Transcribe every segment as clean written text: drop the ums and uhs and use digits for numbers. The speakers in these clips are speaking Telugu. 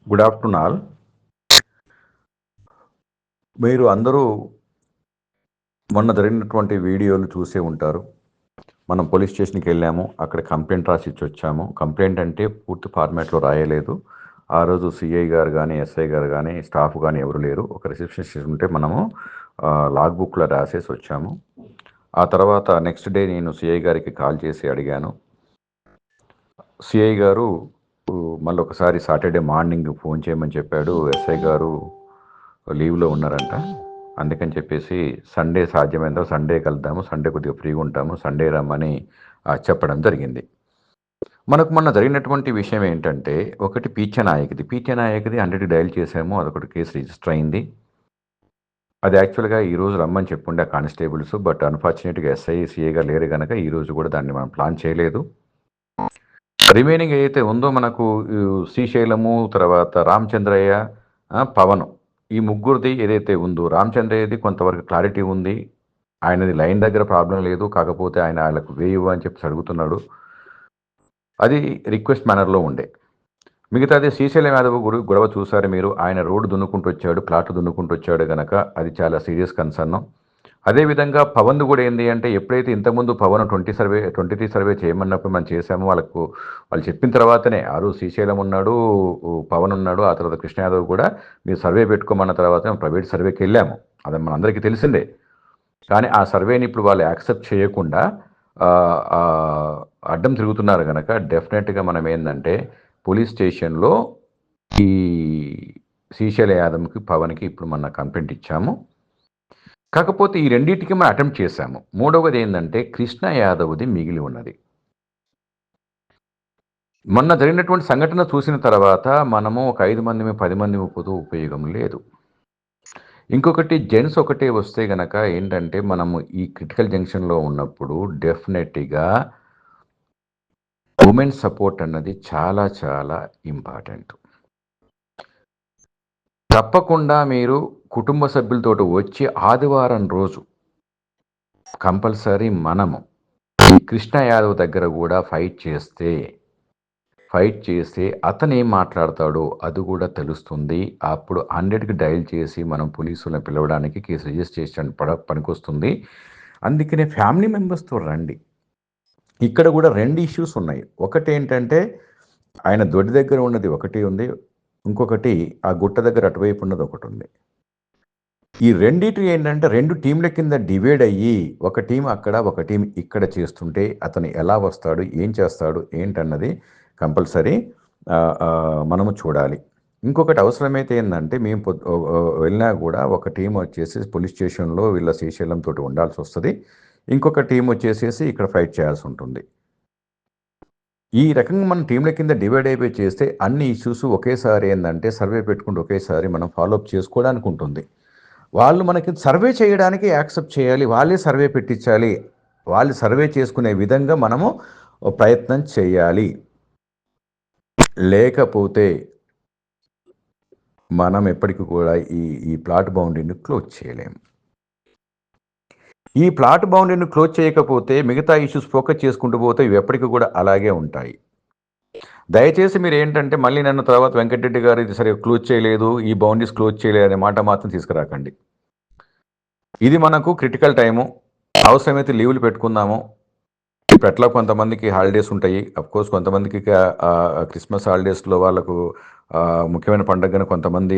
Good afternoon all. మీరు అందరూ మొన్న జరిగినటువంటి వీడియోలు చూసే ఉంటారు. మనం పోలీస్ స్టేషన్కి వెళ్ళాము, అక్కడ కంప్లైంట్ రాసి ఇచ్చి వచ్చాము. కంప్లైంట్ అంటే పూర్తి ఫార్మాట్లో రాయలేదు. ఆ రోజు సిఐ గారు కానీ, ఎస్ఐ గారు కానీ, స్టాఫ్ కానీ ఎవరు లేరు. ఒక రిసెప్షనిస్ట్ ఉంటే మనము లాగ్ బుక్లో రాసేసి వచ్చాము. ఆ తర్వాత నెక్స్ట్ డే నేను సిఐ గారికి కాల్ చేసి అడిగాను. సిఐ గారు మళ్ళీ ఒకసారి సాటర్డే మార్నింగ్ ఫోన్ చేయమని చెప్పాడు. ఎస్ఐ గారు లీవ్లో ఉన్నారంట. అందుకని చెప్పేసి సండే సాధ్యమైందో సండే కలుద్దాము, సండే కొద్దిగా ఫ్రీగా ఉంటాము, సండే రమ్మని చెప్పడం జరిగింది. మనకు మొన్న జరిగినటువంటి విషయం ఏంటంటే, ఒకటి పీచనాయకది 100కి డయల్ చేసాము, అదొకటి కేసు రిజిస్టర్ అయింది. అది యాక్చువల్గా ఈరోజు రమ్మని చెప్పుండే ఆ కానిస్టేబుల్స్, బట్ అన్ఫార్చునేట్గా ఎస్ఐ సిఏ గారు లేరు కనుక ఈరోజు కూడా దాన్ని మనం ప్లాన్ చేయలేదు. రిమైనింగ్ ఏదైతే ఉందో మనకు శ్రీశైలము, తర్వాత రామచంద్రయ్య, పవన్, ఈ ముగ్గురిది ఏదైతే ఉందో, రామచంద్రయ్యది కొంతవరకు క్లారిటీ ఉంది. ఆయనది లైన్ దగ్గర ప్రాబ్లం లేదు, కాకపోతే ఆయన వాళ్ళకు వేయవు అని చెప్పి అడుగుతున్నాడు. అది రిక్వెస్ట్ మేనర్లో ఉండే. మిగతాది శ్రీశైలం యాదవ్ గొడవ చూసారు మీరు. ఆయన రోడ్డు దున్నుకుంటూ వచ్చాడు, ప్లాట్లు దున్నుకుంటూ వచ్చాడు కనుక అది చాలా సీరియస్ కన్సర్న్. అదేవిధంగా పవన్ కూడా ఏంటి అంటే, ఎప్పుడైతే ఇంతకుముందు పవన్ 23 సర్వే చేయమన్నప్పుడు మనం చేశాము, వాళ్ళు చెప్పిన తర్వాతనే ఆ రోజు శ్రీశైలం ఉన్నాడు, పవన్ ఉన్నాడు, ఆ తర్వాత కృష్ణ యాదవ్ కూడా మీరు సర్వే పెట్టుకోమన్న తర్వాత మేము ప్రైవేట్ సర్వేకి వెళ్ళాము. అది మనందరికీ తెలిసిందే. కానీ ఆ సర్వేని ఇప్పుడు వాళ్ళు యాక్సెప్ట్ చేయకుండా అడ్డం తిరుగుతున్నారు కనుక డెఫినెట్గా మనం ఏంటంటే పోలీస్ స్టేషన్లో ఈ శ్రీశైల యాదవ్కి, పవన్కి ఇప్పుడు మన కంప్లైంట్ ఇచ్చాము. కాకపోతే ఈ రెండింటికి మనం అటెంప్ట్ చేశాము. మూడవది ఏంటంటే కృష్ణ యాదవ్ది మిగిలి ఉన్నది. మొన్న జరిగినటువంటి సంఘటన చూసిన తర్వాత మనము ఒక 5 మంది 10 మంది పోతూ ఉపయోగం లేదు. ఇంకొకటి జెంట్స్ ఒకటే వస్తే గనక ఏంటంటే, మనము ఈ క్రిటికల్ జంక్షన్లో ఉన్నప్పుడు డెఫినెట్గా ఉమెన్ సపోర్ట్ అన్నది చాలా చాలా ఇంపార్టెంట్. తప్పకుండా మీరు కుటుంబ సభ్యులతో వచ్చి ఆదివారం రోజు కంపల్సరీ మనము ఈ కృష్ణ యాదవ్ దగ్గర కూడా ఫైట్ చేస్తే అతను ఏం మాట్లాడతాడో అది కూడా తెలుస్తుంది. అప్పుడు 100కి డయల్ చేసి మనం పోలీసులను పిలవడానికి, కేసు రిజిస్ట్రేషన్ పనికొస్తుంది. అందుకనే ఫ్యామిలీ మెంబర్స్తో రండి. ఇక్కడ కూడా 2 ఇష్యూస్ ఉన్నాయి. ఒకటి ఏంటంటే ఆయన దొడ్డి దగ్గర ఉన్నది ఒకటి ఉంది, ఇంకొకటి ఆ గుట్ట దగ్గర అటువైపు ఉన్నది ఒకటి ఉంది. ఈ రెండిటి ఏంటంటే 2 టీంల కింద డివైడ్ అయ్యి ఒక టీం అక్కడ, ఒక టీం ఇక్కడ చేస్తుంటే అతను ఎలా వస్తాడు, ఏం చేస్తాడు ఏంటన్నది కంపల్సరీ మనము చూడాలి. ఇంకొకటి అవసరమైతే ఏంటంటే, మేము వెళ్ళినా కూడా ఒక టీం వచ్చేసి పోలీస్ స్టేషన్లో వీళ్ళ శ్రీశైలంతో ఉండాల్సి వస్తుంది, ఇంకొక టీం వచ్చేసేసి ఇక్కడ ఫైట్ చేయాల్సి ఉంటుంది. ఈ రకంగా మనం టీంల కింద డివైడ్ అయిపోయి చేస్తే అన్ని ఇష్యూస్ ఒకేసారి ఏంటంటే సర్వే పెట్టుకుంటూ ఒకేసారి మనం ఫాలోఅప్ చేసుకోవడానికి ఉంటుంది. వాళ్ళు మనకి సర్వే చేయడానికి యాక్సెప్ట్ చేయాలి, వాళ్ళే సర్వే పెట్టించాలి, వాళ్ళు సర్వే చేసుకునే విధంగా మనము ప్రయత్నం చేయాలి. లేకపోతే మనం ఎప్పటికీ కూడా ఈ ప్లాట్ బౌండరీని క్లోజ్ చేయలేము. ఈ ప్లాట్ బౌండరీని క్లోజ్ చేయకపోతే మిగతా ఇష్యూస్ ఫోకస్ చేసుకుంటూ పోతే ఇవి ఎప్పటికీ కూడా అలాగే ఉంటాయి. దయచేసి మీరు ఏంటంటే మళ్ళీ నన్ను తర్వాత వెంకటరెడ్డి గారు ఇది సరిగ్గా క్లోజ్ చేయలేదు, ఈ బౌండరీస్ క్లోజ్ చేయలేదు అనే మాట మాత్రం తీసుకురాకండి. ఇది మనకు క్రిటికల్ టైము, అవసరమైతే లీవులు పెట్టుకుందాము. ఇప్పుడు ఎట్లా కొంతమందికి హాలిడేస్ ఉంటాయి, అఫ్కోర్స్ కొంతమందికి క్రిస్మస్ హాలిడేస్లో వాళ్ళకు ముఖ్యమైన పండుగను కొంతమంది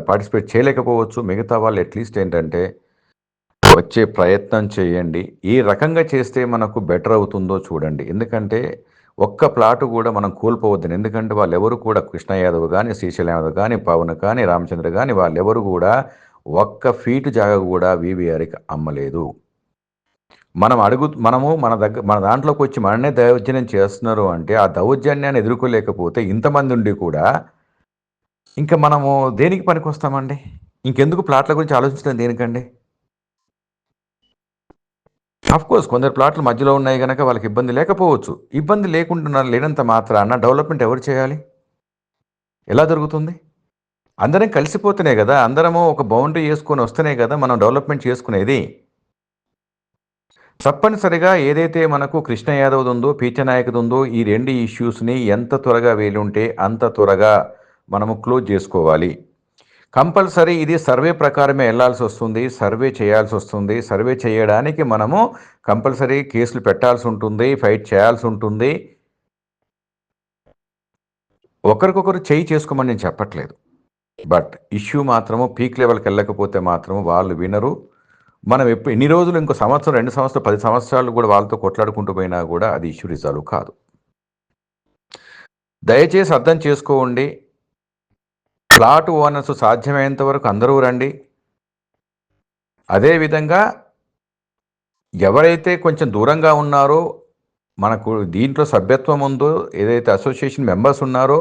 పార్టిసిపేట్ చేయలేకపోవచ్చు. మిగతా వాళ్ళు అట్లీస్ట్ ఏంటంటే వచ్చే ప్రయత్నం చేయండి. ఈ రకంగా చేస్తే మనకు బెటర్ అవుతుందో చూడండి. ఎందుకంటే ఒక్క ప్లాటు కూడా మనం కోల్పోవద్దని. ఎందుకంటే వాళ్ళెవరు కూడా కృష్ణ యాదవ్ కానీ, శ్రీశైలం యాదవ్ కానీ, పవన్ కానీ, రామచంద్ర కానీ వాళ్ళెవరు కూడా ఒక్క ఫీటు జాగా కూడా వీవీఆర్కి అమ్మలేదు. మనము మన దాంట్లోకి వచ్చి మననే దౌర్జన్యం చేస్తున్నారు అంటే ఆ దౌర్జన్యాన్ని ఎదుర్కోలేకపోతే ఇంతమంది ఉండి కూడా ఇంకా మనము దేనికి పనికొస్తామండి? ఇంకెందుకు ప్లాట్ల గురించి ఆలోచించడం దేనికండి? కోర్స్ కొందరు ప్లాట్లు మధ్యలో ఉన్నాయి కనుక వాళ్ళకి ఇబ్బంది లేకపోవచ్చు. ఇబ్బంది లేనంత మాత్రాన డెవలప్మెంట్ ఎవరు చేయాలి? ఎలా జరుగుతుంది? అందరం కలిసిపోతేనే కదా, అందరము ఒక బౌండరీ వేసుకొని వస్తేనే కదా మనం డెవలప్మెంట్ చేసుకునేది. తప్పనిసరిగా ఏదైతే మనకు కృష్ణ యాదవ్ ఉందో, పీచనాయకది ఉందో, ఈ 2 ఇష్యూస్ని ఎంత త్వరగా వేలుంటే అంత త్వరగా మనము క్లోజ్ చేసుకోవాలి. కంపల్సరీ ఇది సర్వే ప్రకారమే వెళ్ళాల్సి వస్తుంది, సర్వే చేయాల్సి వస్తుంది. సర్వే చేయడానికి మనము కంపల్సరీ కేసులు పెట్టాల్సి ఉంటుంది, ఫైట్ చేయాల్సి ఉంటుంది. ఒకరికొకరు చేయి చేసుకోమని నేను చెప్పట్లేదు, బట్ ఇష్యూ మాత్రము పీక్ లెవెల్కి వెళ్ళకపోతే మాత్రము వాళ్ళు వినరు. మనం ఎన్ని రోజులు, ఇంకో సంవత్సరం, 2 సంవత్సరాలు, 10 సంవత్సరాలు కూడా వాళ్ళతో కొట్లాడుకుంటూ పోయినా కూడా అది ఇష్యూ రిజాల్వ్ కాదు. దయచేసి అర్థం చేసుకోండి. ప్లాట్ ఓనర్స్ సాధ్యమైనంత వరకు అందరూ రండి. అదేవిధంగా ఎవరైతే కొంచెం దూరంగా ఉన్నారో, మనకు దీంట్లో సభ్యత్వం ఉందో, ఏదైతే అసోసియేషన్ మెంబర్స్ ఉన్నారో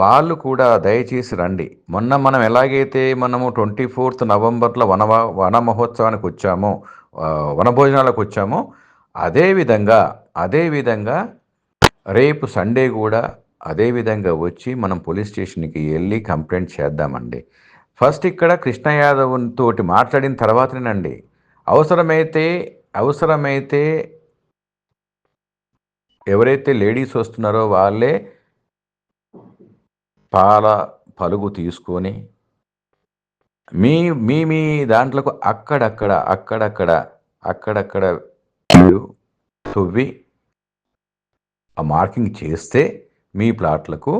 వాళ్ళు కూడా దయచేసి రండి. మొన్న మనం ఎలాగైతే మనము 24th నవంబర్లో వన మహోత్సవానికి వచ్చామో, వనభోజనాలకు వచ్చామో, అదేవిధంగా రేపు సండే కూడా అదేవిధంగా వచ్చి మనం పోలీస్ స్టేషన్కి వెళ్ళి కంప్లైంట్ చేద్దామండి. ఫస్ట్ ఇక్కడ కృష్ణ యాదవ్ తోటి మాట్లాడిన తర్వాతనేనండి అవసరమైతే ఎవరైతే లేడీస్ వస్తున్నారో వాళ్ళే పాల పలుగు తీసుకొని మీ మీ మీ దాంట్లోకి అక్కడక్కడ మీరు తవ్వి ఆ మార్కింగ్ చేస్తే మీ ప్లాట్లకు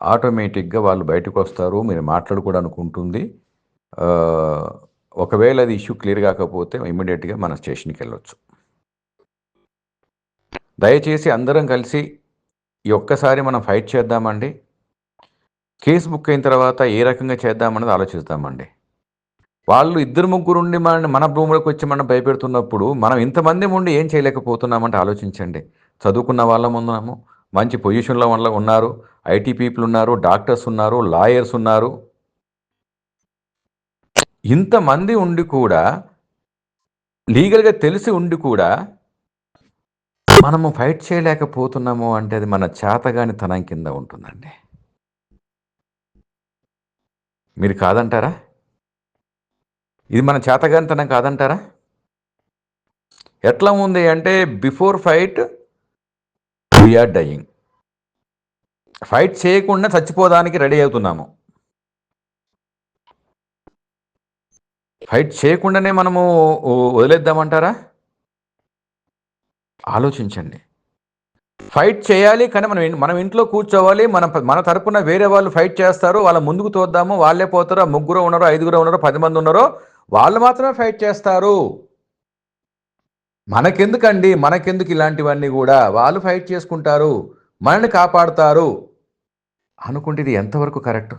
ఆటోమేటిక్గా వాళ్ళు బయటకు వస్తారు, మీరు మాట్లాడుకోవడానికి ఉంటుంది. ఒకవేళ అది ఇష్యూ క్లియర్ కాకపోతే ఇమ్మీడియట్గా మన స్టేషన్కి వెళ్ళొచ్చు. దయచేసి అందరం కలిసి ఈ ఒక్కసారి మనం ఫైట్ చేద్దామండి. కేసు బుక్ అయిన తర్వాత ఏ రకంగా చేద్దామన్నది ఆలోచిస్తామండి. వాళ్ళు 2-3 ఉండి మన భూములకు వచ్చి మనం భయపెడుతున్నప్పుడు మనం ఇంతమంది ఉండి ఏం చేయలేకపోతున్నామంటే ఆలోచించండి. చదువుకున్న వాళ్ళం ఉన్నాము, మంచి పొజిషన్లో వాళ్ళ ఉన్నారు, ఐటీ పీపుల్ ఉన్నారు, డాక్టర్స్ ఉన్నారు, లాయర్స్ ఉన్నారు. ఇంతమంది ఉండి కూడా, లీగల్గా తెలిసి ఉండి కూడా మనము ఫైట్ చేయలేకపోతున్నాము అంటే అది మన చేతగాని తనం కింద ఉంటుందండి. మీరు కాదంటారా? ఇది మన చేతగానితనం కాదంటారా? ఎట్లా ఉంది అంటే before fight we are dying. Fight చేయకుండా చచ్చిపోదానికి రెడీ అవుతున్నాము. ఫైట్ చేయకుండానే మనము వదిలేద్దామంటారా? ఆలోచించండి. ఫైట్ చేయాలి, కానీ మనం ఇంట్లో కూర్చోవాలి. మన తరపున వేరే వాళ్ళు ఫైట్ చేస్తారు, వాళ్ళ ముందుకు తోద్దాము, వాళ్ళే పోతారో, 3 ఉన్నారో, 5 ఉన్నారో, 10 మంది ఉన్నారో వాళ్ళు మాత్రమే ఫైట్ చేస్తారు. మనకెందుకు ఇలాంటివన్నీ కూడా? వాళ్ళు ఫైట్ చేసుకుంటారు, మనల్ని కాపాడుతారు అనుకుంటే ఇది ఎంతవరకు కరెక్ట్?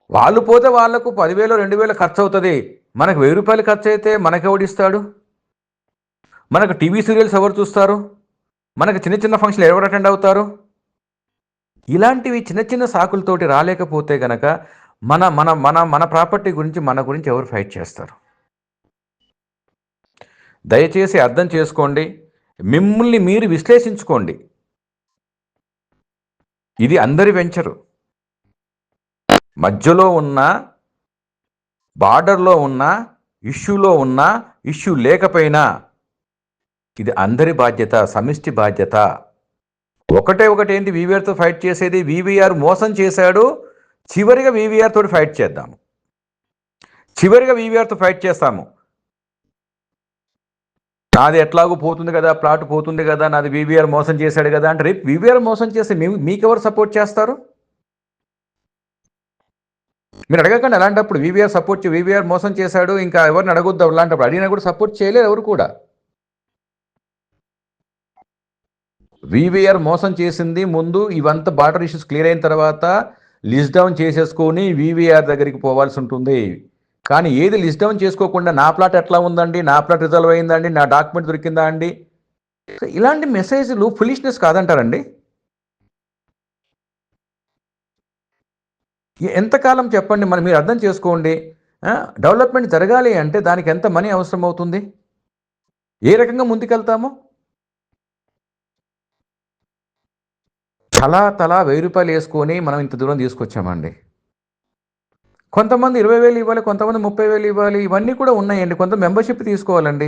వాళ్ళు పోతే వాళ్లకు 10,000 2,000 ఖర్చు అవుతుంది, మనకు 1000 రూపాయలు ఖర్చు అయితే మనకెవడిస్తాడు? మనకు టీవీ సీరియల్స్ ఎవరు చూస్తారు? మనకు చిన్న చిన్న ఫంక్షన్లు ఎవరు అటెండ్ అవుతారు? ఇలాంటివి చిన్న చిన్న సాకులతోటి రాలేకపోతే గనక మన మన మన మన ప్రాపర్టీ గురించి, మన గురించి ఎవరు ఫైట్ చేస్తారు? దయచేసి అర్థం చేసుకోండి, మిమ్మల్ని మీరు విశ్లేషించుకోండి. ఇది అందరి వెంచరు. మధ్యలో ఉన్న, బార్డర్లో ఉన్న, ఇష్యూలో ఉన్న, ఇష్యూ లేకపోయినా ఇది అందరి బాధ్యత, సమిష్టి బాధ్యత. ఒకటేంటి వీవీఆర్తో ఫైట్ చేసేది? వీవీఆర్ మోసం చేశాడు, చివరిగా వీవీఆర్ తోటి ఫైట్ చేద్దాము, చివరిగా వీవీఆర్తో ఫైట్ చేస్తాము. నాది ఎట్లాగూ పోతుంది కదా, ప్లాట్ పోతుంది కదా, నాది వీవీఆర్ మోసం చేశాడు కదా అంటే రేపు వీవీఆర్ మోసం చేస్తే మీకెవరు సపోర్ట్ చేస్తారు? మీరు అడగకండి. అలాంటప్పుడు వీవీఆర్ మోసం చేశాడు, ఇంకా ఎవరిని అడగొద్దు. అలాంటప్పుడు అడిగినా కూడా సపోర్ట్ చేయలేరు ఎవరు కూడా. వీవీఆర్ మోసం చేసింది ముందు ఇవంతా బార్డర్ ఇష్యూస్ క్లియర్ అయిన తర్వాత లిస్ట్ డౌన్ చేసేసుకొని వీవీఆర్ దగ్గరికి పోవాల్సి ఉంటుంది. కానీ ఏది లిస్ట్ డౌన్ చేసుకోకుండా నా ప్లాట్ ఎట్లా ఉందండి, నా ప్లాట్ రిజల్వ్ అయిందండి, నా డాక్యుమెంట్ దొరికిందా అండి, ఇలాంటి మెసేజ్లు ఫులిష్నెస్ కాదంటారండి? ఎంతకాలం చెప్పండి? మీరు అర్థం చేసుకోండి. డెవలప్మెంట్ జరగాలి అంటే దానికి ఎంత మనీ అవసరం అవుతుంది? ఏ రకంగా ముందుకెళ్తాము? తలా 1000 రూపాయలు వేసుకొని మనం ఇంత దూరం తీసుకొచ్చామండి. కొంతమంది 20,000 ఇవ్వాలి, కొంతమంది 30,000 ఇవ్వాలి, ఇవన్నీ కూడా ఉన్నాయండి. కొంత మెంబర్షిప్ తీసుకోవాలండి.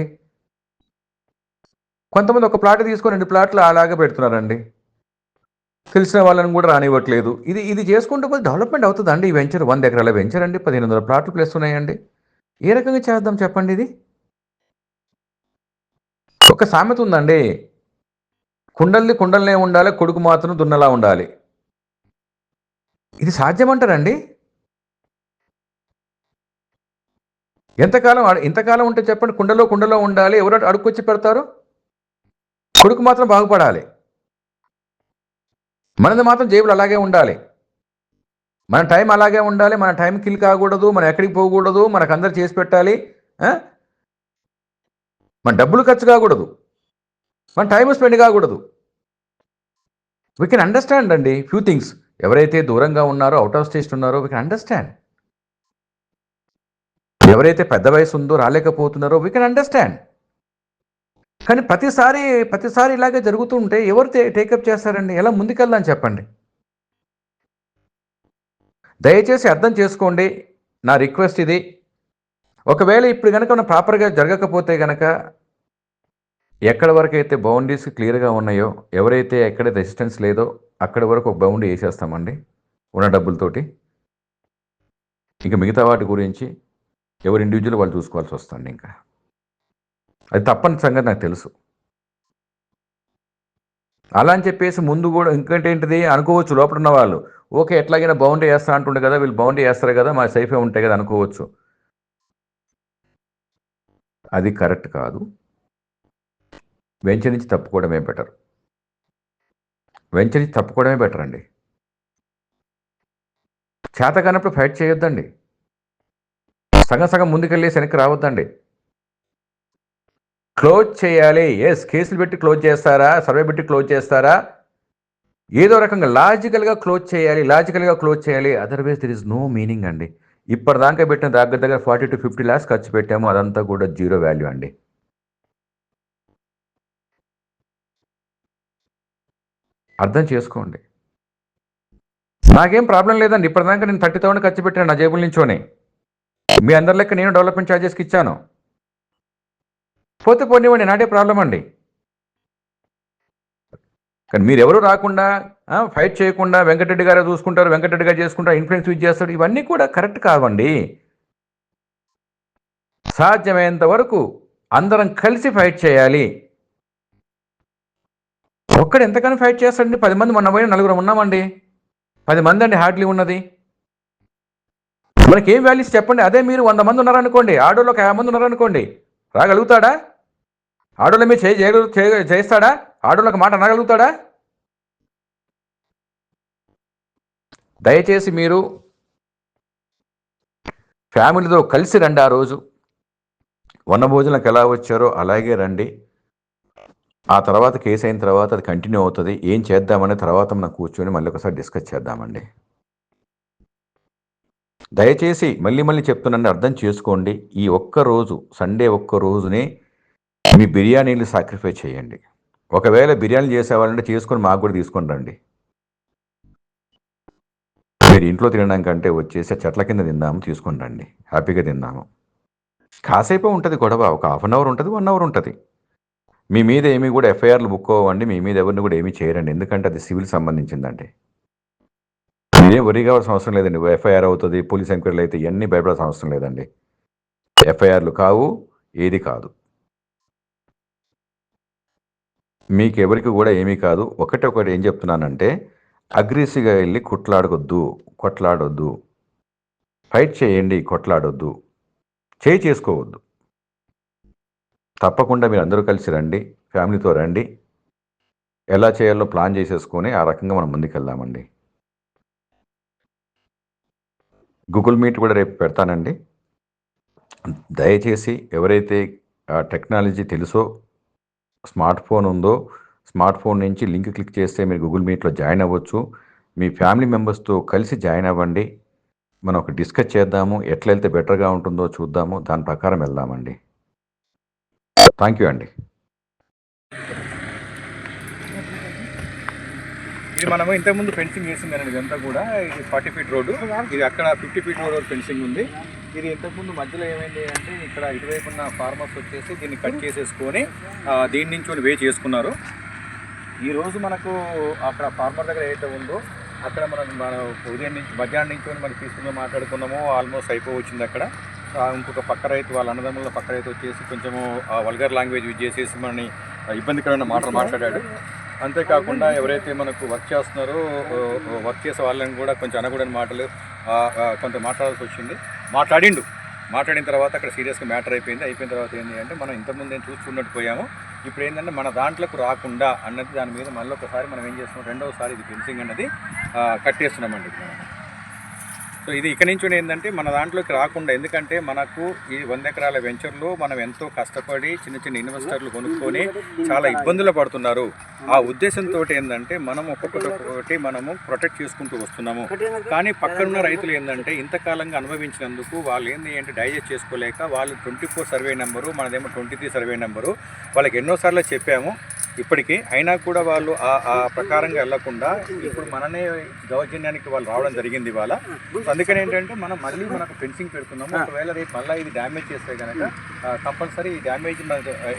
కొంతమంది ఒక ప్లాట్ తీసుకొని 2 ప్లాట్లు అలాగే పెడుతున్నారండి. తెలిసిన వాళ్ళని కూడా రానివ్వట్లేదు. ఇది చేసుకుంటూ పోతే డెవలప్మెంట్ అవుతుందా అండి? ఈ వెంచర్ 100 ఎకరాల వెంచర్ అండి, 1500 ప్లాట్లు ప్లస్ ఉన్నాయండి. ఏ రకంగా చేద్దాం చెప్పండి ఇది? ఒక సామెత ఉందండి, కుండల్నే ఉండాలి, కొడుకు మాత్రం దున్నలా ఉండాలి. ఇది సాధ్యమంటారండి? ఇంతకాలం ఉంటే చెప్పండి, కుండలో ఉండాలి, ఎవరు అడుక్కొచ్చి పెడతారు? కొడుకు మాత్రం బాగుపడాలి, మనది మాత్రం జేబులు అలాగే ఉండాలి, మన టైం అలాగే ఉండాలి, మన టైం కిల్ కాకూడదు, మనం ఎక్కడికి పోకూడదు, మనకు అందరు చేసి పెట్టాలి, మన డబ్బులు ఖర్చు కాకూడదు, మన టైం స్పెండ్ కాకూడదు. వీ కెన్ అండర్స్టాండ్ అండి ఫ్యూ థింగ్స్. ఎవరైతే దూరంగా ఉన్నారో, అవుట్ ఆఫ్ స్టేషన్ ఉన్నారో, వీ కెన్ అండర్స్టాండ్. ఎవరైతే పెద్ద వయసు ఉందో రాలేకపోతున్నారో వీ కెన్ అండర్స్టాండ్. కానీ ప్రతిసారి ఇలాగే జరుగుతూ ఉంటే ఎవరు టేకప్ చేస్తారండి? ఎలా ముందుకెళ్దాం చెప్పండి? దయచేసి అర్థం చేసుకోండి, నా రిక్వెస్ట్ ఇది. ఒకవేళ ఇప్పుడు కనుక మనం ప్రాపర్గా జరగకపోతే కనుక, ఎక్కడి వరకు అయితే బౌండరీస్ క్లియర్గా ఉన్నాయో, ఎవరైతే ఎక్కడ రెసిస్టెన్స్ లేదో అక్కడి వరకు ఒక బౌండరీ వేసేస్తామండి ఉన్న డబ్బులతోటి. ఇంకా మిగతా వాటి గురించి ఎవరు ఇండివిజువల్ వాళ్ళు చూసుకోవాల్సి వస్తుంది. ఇంకా అది తప్పని సంగతి నాకు తెలుసు. అలా అని చెప్పేసి ముందు కూడా ఇంకేంటిది అనుకోవచ్చు లోపల ఉన్న వాళ్ళు, ఓకే ఎట్లాగైనా బౌండరీ వేస్తా అంటుండే కదా, వీళ్ళు బౌండరీ వేస్తారు కదా, మా సేఫే ఉంటాయి కదా అనుకోవచ్చు. అది కరెక్ట్ కాదు. వెంచర్ నుంచి తప్పుకోవడమే బెటర్. వెంచర్ నుంచి తప్పుకోవడమే బెటర్ అండి. చేత కానప్పుడు ఫైట్ చేయొద్దండి. సగం ముందుకెళ్ళి వెనక్కి రావద్దండి. క్లోజ్ చేయాలి. కేసులు పెట్టి క్లోజ్ చేస్తారా, సర్వే పెట్టి క్లోజ్ చేస్తారా, ఏదో రకంగా లాజికల్గా క్లోజ్ చేయాలి. Otherwise there is no meaning అండి. ఇప్పటిదాకా పెట్టిన దగ్గర 40 to 50 lakhs ఖర్చు పెట్టాము, అదంతా కూడా జీరో వాల్యూ అండి. అర్థం చేసుకోండి. నాకేం ప్రాబ్లం లేదండి, ఇప్పటిదాకా నేను 30,000 ఖర్చు పెట్టాను నా జేబుల నుంచోనే. మీ అందరి లెక్క నేను డెవలప్మెంట్ ఛార్జెస్కి ఇచ్చాను. పోతే పోనివ్వండి, నాటే ప్రాబ్లం అండి. కానీ మీరెవరు రాకుండా, ఫైట్ చేయకుండా, వెంకటరెడ్డి గారు చూసుకుంటారు, వెంకటరెడ్డి గారు చేసుకుంటారు, ఇన్ఫ్లుయెన్స్ యూజ్ చేస్తాడు, ఇవన్నీ కూడా కరెక్ట్ కావండి. సాధ్యమైనంత వరకు అందరం కలిసి ఫైట్ చేయాలి. ఒక్కడు ఎంతకన్నా ఫైట్ చేస్తాడండి? 10 మంది మొన్న పోయిన 4 ఉన్నామండి, 10 మంది అండి హార్డ్లీ ఉన్నది. మనకి ఏం వాల్యూస్ చెప్పండి? అదే మీరు 100 మంది ఉన్నారనుకోండి, ఆడోళ్ళు ఒక 50 మంది ఉన్నారనుకోండి, రాగలుగుతాడా? ఆడోళ్ళ మీద చేస్తాడా? ఆడోళ్ళకి మాట అనగలుగుతాడా? దయచేసి మీరు ఫ్యామిలీతో కలిసి రండి. ఆ రోజు వనభోజనకు ఎలా వచ్చారో అలాగే రండి. ఆ తర్వాత కేసు అయిన తర్వాత అది కంటిన్యూ అవుతుంది. ఏం చేద్దామనే తర్వాత మనం కూర్చొని మళ్ళీ ఒకసారి డిస్కస్ చేద్దామండి. దయచేసి మళ్ళీ చెప్తున్నాను, అర్థం చేసుకోండి. ఈ ఒక్కరోజు సండే ఒక్కరోజునే మీ బిర్యానీలు సాక్రిఫై చేయండి. ఒకవేళ బిర్యానీ చేసేవాళ్ళంటే చేసుకొని మాకు కూడా తీసుకొని రండి. మీరు ఇంట్లో తినడం కంటే వచ్చేసి చెట్ల కింద తిందాము, తీసుకొని రండి, హ్యాపీగా తిందాము. కాసేపు ఉంటుంది గొడవ, ఒక 1/2 hour ఉంటుంది, 1 hour ఉంటుంది. మీ మీద ఏమీ కూడా ఎఫ్ఐఆర్లు బుక్ అవ్వండి, మీ మీద ఎవరిని కూడా ఏమీ చేయరండి, ఎందుకంటే అది సివిల్ సంబంధించిందండి. మీరేం వరి కావాల్సిన అవసరం లేదండి. ఎఫ్ఐఆర్ అవుతుంది, పోలీస్ ఎంక్వైరీలు అయితే ఇవన్నీ భయపడాల్సిన అవసరం లేదండి. ఎఫ్ఐఆర్లు కావు, ఏది కాదు, మీకు ఎవరికి కూడా ఏమీ కాదు. ఒకటి ఏం చెప్తున్నానంటే, అగ్రెసివ్గా వెళ్ళి కొట్లాడొద్దు, ఫైట్ చేయండి, కొట్లాడొద్దు, చేసుకోవద్దు. తప్పకుండా మీరు అందరూ కలిసి రండి, ఫ్యామిలీతో రండి, ఎలా చేయాలో ప్లాన్ చేసేసుకొని ఆ రకంగా మనం ముందుకెళ్దామండి. గూగుల్ మీట్ కూడా రేపు పెడతానండి. దయచేసి ఎవరైతే టెక్నాలజీ తెలుసో, స్మార్ట్ ఫోన్ ఉందో, స్మార్ట్ ఫోన్ నుంచి లింక్ క్లిక్ చేస్తే మీరు గూగుల్ మీట్లో జాయిన్ అవ్వచ్చు. మీ ఫ్యామిలీ మెంబర్స్తో కలిసి జాయిన్ అవ్వండి. మనం ఒక డిస్కస్ చేద్దాము, ఎట్లా వెళ్తే బెటర్గా ఉంటుందో చూద్దాము, దాని ప్రకారం వెళ్దామండి. థ్యాంక్ యూ అండి. ఇది మనము ఇంతకుముందు ఫెన్సింగ్ వేసిందండి, ఇదంతా కూడా ఇది 40 feet రోడ్డు, ఇది అక్కడ 50 feet రోడ్ ఫెన్సింగ్ ఉంది. ఇది ఇంతకుముందు మధ్యలో ఏమైంది అంటే, ఇక్కడ ఇటువైపు ఉన్న ఫార్మర్స్ వచ్చేసి దీన్ని కట్ చేసేసుకొని దీని నుంచి వే చేసుకున్నారు. ఈ రోజు మనకు అక్కడ ఫార్మర్ దగ్గర ఏదైతే ఉందో అక్కడ మన ఉదయం నుంచి మధ్యాహ్నం నుంచి మనం తీసుకుందాం మాట్లాడుకున్నాము, ఆల్మోస్ట్ అయిపోవచ్చింది అక్కడ. ఇంకొక పక్క రైతు వాళ్ళ అన్నదమ్ముల పక్క రైతు వచ్చేసి కొంచెము వల్గర్ లాంగ్వేజ్ యూజ్ చేసేసి మనని ఇబ్బందికరమైన మాటలు మాట్లాడాడు. అంతేకాకుండా ఎవరైతే మనకు వర్క్ చేస్తున్నారో వర్క్ చేసే వాళ్ళని కూడా కొంచెం అనకూడని మాటలు కొంత మాట్లాడాల్సి వచ్చింది. మాట్లాడిన తర్వాత అక్కడ సీరియస్గా మ్యాటర్ అయిపోయిన తర్వాత ఏంటి అంటే మనం ఇంతకుముందు ఏం చూసుకున్నట్టు పోయాము. ఇప్పుడు ఏంటంటే మన దాంట్లోకి రాకుండా అన్నది దాని మీద మళ్ళీ ఒకసారి మనం ఏం చేస్తున్నాం, రెండవసారి ఇది ఫెన్సింగ్ అన్నది కట్టేస్తున్నామండి మనం. సో ఇది ఇక నుంచి ఏంటంటే మన దాంట్లోకి రాకుండా, ఎందుకంటే మనకు ఈ 100 ఎకరాల వెంచర్లో మనం ఎంతో కష్టపడి చిన్న ఇన్వెస్టర్లు కొనుక్కొని చాలా ఇబ్బందులు పడుతున్నారు. ఆ ఉద్దేశంతో ఏంటంటే మనం ఒక్కొక్కటి మనము ప్రొటెక్ట్ చేసుకుంటూ వస్తున్నాము. కానీ పక్కనున్న రైతులు ఏంటంటే ఇంతకాలంగా అనుభవించినందుకు వాళ్ళు ఏంటి డైజెస్ట్ చేసుకోలేక వాళ్ళు 24 సర్వే నెంబరు, మనదేమో 23 సర్వే నెంబరు, వాళ్ళకి ఎన్నోసార్లు చెప్పాము ఇప్పటికీ. అయినా కూడా వాళ్ళు ఆ ప్రకారంగా వెళ్లకుండా ఇప్పుడు మననే దౌర్జన్యానికి వాళ్ళు రావడం జరిగింది ఇవాళ. అందుకని ఏంటంటే మనం మళ్ళీ మనకు ఫెన్సింగ్ పెడుతున్నాము. ఒకవేళ రేపు మళ్ళీ ఇది డ్యామేజ్ చేస్తే కనుక కంపల్సరీ ఈ డ్యామేజ్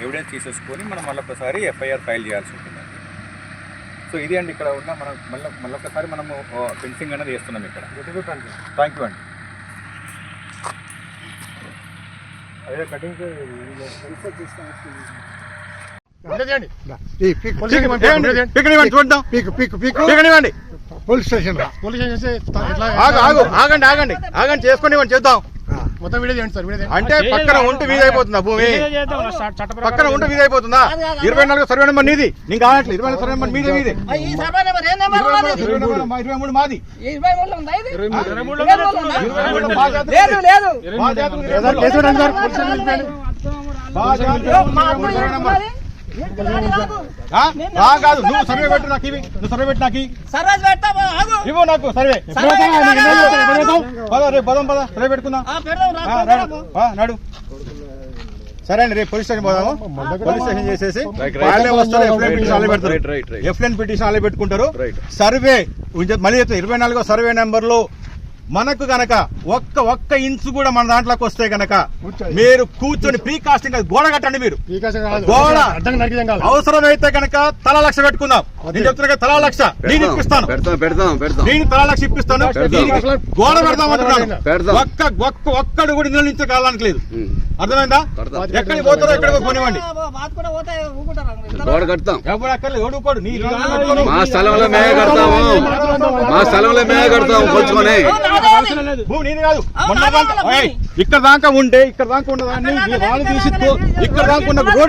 ఎవిడెన్స్ తీసేసుకొని మనం మళ్ళొకసారి ఎఫ్ఐఆర్ ఫైల్ చేయాల్సి ఉంటుంది. సో ఇది అండి ఇక్కడ ఉన్న మనం మళ్ళొకసారి మనము ఫెన్సింగ్ అనేది వేస్తున్నాం ఇక్కడ. థ్యాంక్ యూ అండి. అదే కటింగ్ పోలీస్ స్టేషన్ ఆగండి చేసుకుని చేద్దాం. మొత్తం వీడియో చేయండి సార్. అంటే పక్కన ఉంటే వీధి అయిపోతుందా భూమి? పక్కన ఉంటే వీధి అయిపోతుందా? 24 సర్వే నెంబర్ నీది, నీకు కావట్లేదు. 24 సర్వే నెంబర్ మీదే, 23 మాది. కాదు, నువ్వు సర్వే పెట్టు నాకు, నువ్వు సర్వే పెట్టు నాకు ఇవ్వు, నాకు సర్వే పద సర్వే పెట్టుకుందాం నాడు. సరే అండి, రేపు పోలీస్ స్టేషన్ పోదాము. పోలీస్ స్టేషన్ చేసేసి వాళ్ళే వస్తారు, ఎఫ్ఐఆర్ పిటిషన్ వాళ్ళే పెట్టుకుంటారు. సర్వే మళ్ళీ 24వ సర్వే నెంబర్లో మనకు గనక ఒక్క ఇంచు కూడా మన దాంట్లోకి వస్తే గనక మీరు కూర్చొని ప్రీకాస్టింగ్ గోడ కట్టండి. మీరు గోడ అవసరమైతే గనక తలా 1,00,000 పెట్టుకుందాం. నేను చెప్తున్నా తలా 1,00,000 నేను ఇప్పిస్తాను, నేను తలా 1,00,000 ఇప్పిస్తాను. గోడ పెడతామంటున్నాను. ఒక్కడు కూడా నిర్ణయించే కాలానికి లేదు. అర్థమైందా? ఎక్కడికి పోతారో ఎక్కడికి పోనివ్వండి. ఎవరు అక్కర్లేదు, ఓడుకోడు. మా స్థలంలో మేమే కడతాము కొంచెమని భూమి నేను కాదు. ఇక్కడ దాకా ఉంటే ఇక్కడ దాకా ఉన్నదాన్ని వాళ్ళు తీసి ఇక్కడ దాకా ఉన్న రోడ్డు